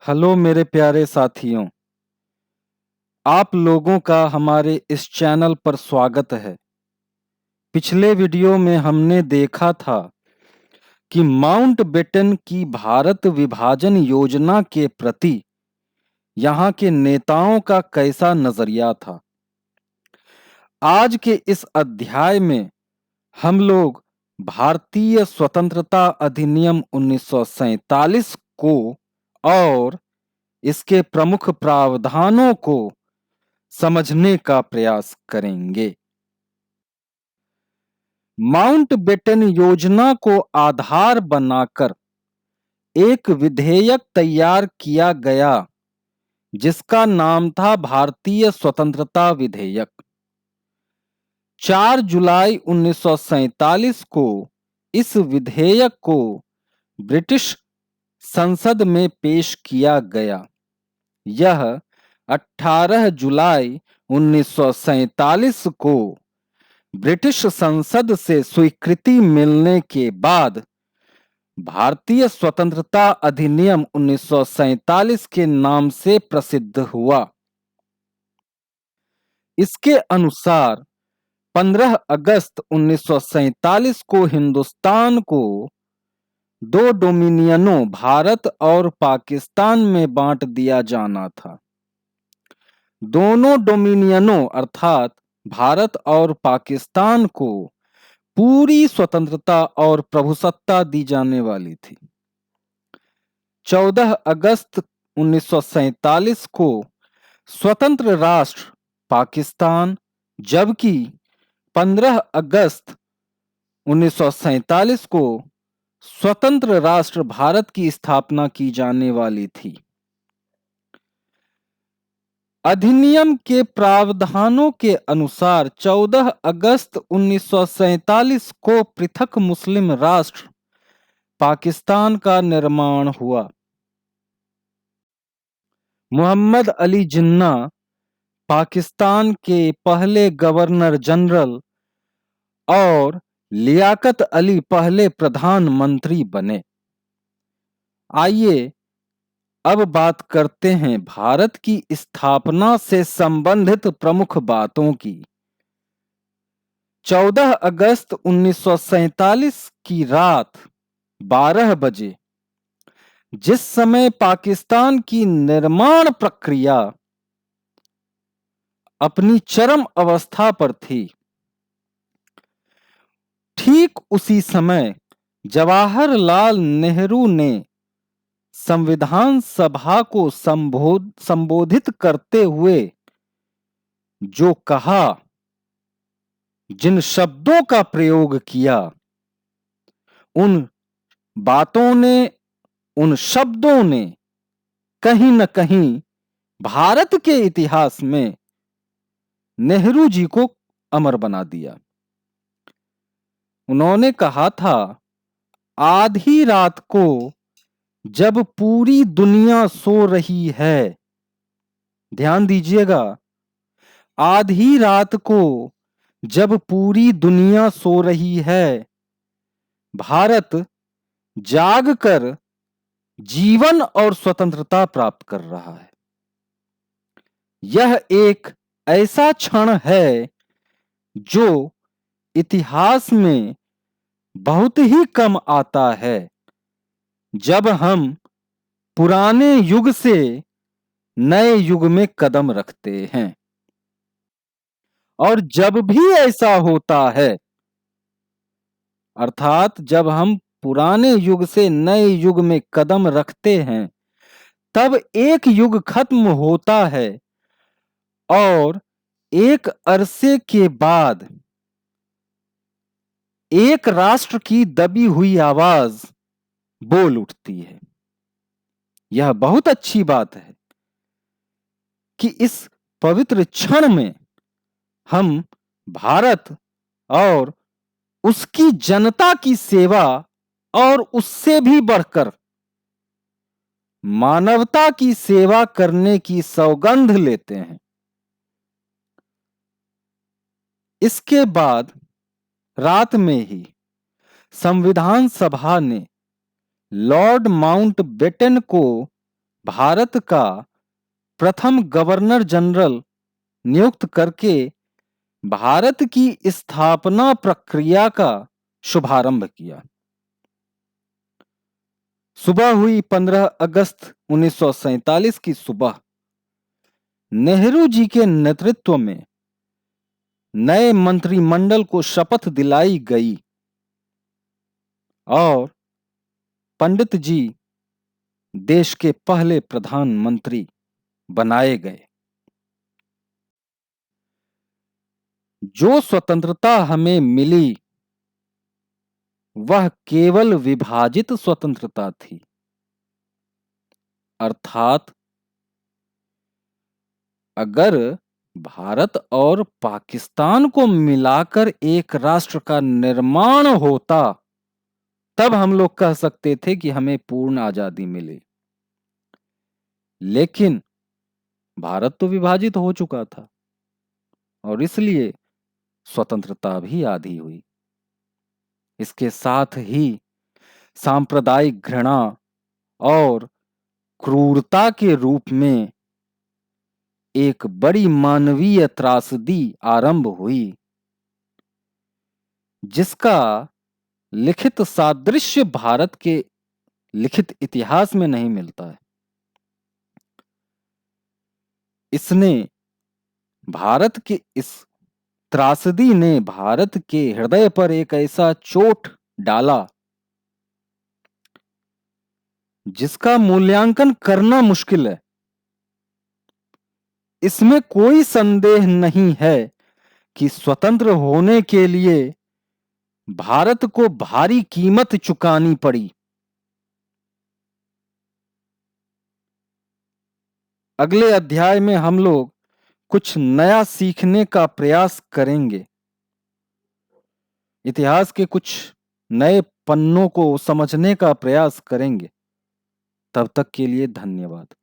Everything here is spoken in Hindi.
हेलो मेरे प्यारे साथियों, आप लोगों का हमारे इस चैनल पर स्वागत है। पिछले वीडियो में हमने देखा था कि माउंटबेटन की भारत विभाजन योजना के प्रति यहाँ के नेताओं का कैसा नजरिया था। आज के इस अध्याय में हम लोग भारतीय स्वतंत्रता अधिनियम 1947 को और इसके प्रमुख प्रावधानों को समझने का प्रयास करेंगे। माउंटबेटन योजना को आधार बनाकर एक विधेयक तैयार किया गया जिसका नाम था भारतीय स्वतंत्रता विधेयक। 4 जुलाई 1947 को इस विधेयक को ब्रिटिश संसद में पेश किया गया। यह 18 जुलाई 1947 को ब्रिटिश संसद से स्वीकृति मिलने के बाद भारतीय स्वतंत्रता अधिनियम 1947 के नाम से प्रसिद्ध हुआ। इसके अनुसार 15 अगस्त 1947 को हिंदुस्तान को दो डोमिनियनों भारत और पाकिस्तान में बांट दिया जाना था। दोनों डोमिनियनों अर्थात भारत और पाकिस्तान को पूरी स्वतंत्रता और प्रभुसत्ता दी जाने वाली थी। 14 अगस्त 1947 को स्वतंत्र राष्ट्र पाकिस्तान, जबकि 15 अगस्त 1947 को स्वतंत्र राष्ट्र भारत की स्थापना की जाने वाली थी। अधिनियम के प्रावधानों के अनुसार 14 अगस्त 1947 को पृथक मुस्लिम राष्ट्र पाकिस्तान का निर्माण हुआ। मोहम्मद अली जिन्ना पाकिस्तान के पहले गवर्नर जनरल और लियाकत अली पहले प्रधानमंत्री बने। आइए अब बात करते हैं भारत की स्थापना से संबंधित प्रमुख बातों की। 14 अगस्त 1947 की रात 12 बजे, जिस समय पाकिस्तान की निर्माण प्रक्रिया अपनी चरम अवस्था पर थी, ठीक उसी समय जवाहरलाल नेहरू ने संविधान सभा को संबोधित करते हुए जो कहा, जिन शब्दों का प्रयोग किया, उन बातों ने, उन शब्दों ने कहीं न कहीं भारत के इतिहास में नेहरू जी को अमर बना दिया। उन्होंने कहा था, आधी रात को जब पूरी दुनिया सो रही है, ध्यान दीजिएगा, आधी रात को जब पूरी दुनिया सो रही है, भारत जागकर जीवन और स्वतंत्रता प्राप्त कर रहा है। यह एक ऐसा क्षण है जो इतिहास में बहुत ही कम आता है, जब हम पुराने युग से नए युग में कदम रखते हैं। और जब भी ऐसा होता है, अर्थात जब हम पुराने युग से नए युग में कदम रखते हैं, तब एक युग खत्म होता है और एक अरसे के बाद एक राष्ट्र की दबी हुई आवाज बोल उठती है। यह बहुत अच्छी बात है कि इस पवित्र क्षण में हम भारत और उसकी जनता की सेवा और उससे भी बढ़कर मानवता की सेवा करने की सौगंध लेते हैं। इसके बाद रात में ही संविधान सभा ने लॉर्ड माउंटबेटन को भारत का प्रथम गवर्नर जनरल नियुक्त करके भारत की स्थापना प्रक्रिया का शुभारंभ किया। सुबह हुई 15 अगस्त 1947 की सुबह नेहरू जी के नेतृत्व में नए मंत्रिमंडल को शपथ दिलाई गई और पंडित जी देश के पहले प्रधानमंत्री बनाए गए। जो स्वतंत्रता हमें मिली वह केवल विभाजित स्वतंत्रता थी, अर्थात अगर भारत और पाकिस्तान को मिलाकर एक राष्ट्र का निर्माण होता तब हम लोग कह सकते थे कि हमें पूर्ण आजादी मिली। लेकिन भारत तो विभाजित हो चुका था और इसलिए स्वतंत्रता भी आधी हुई। इसके साथ ही सांप्रदायिक घृणा और क्रूरता के रूप में एक बड़ी मानवीय त्रासदी आरंभ हुई, जिसका लिखित सादृश्य भारत के लिखित इतिहास में नहीं मिलता है। इसने भारत के इस त्रासदी ने भारत के हृदय पर एक ऐसा चोट डाला जिसका मूल्यांकन करना मुश्किल है। इसमें कोई संदेह नहीं है कि स्वतंत्र होने के लिए भारत को भारी कीमत चुकानी पड़ी। अगले अध्याय में हम लोग कुछ नया सीखने का प्रयास करेंगे, इतिहास के कुछ नए पन्नों को समझने का प्रयास करेंगे। तब तक के लिए धन्यवाद।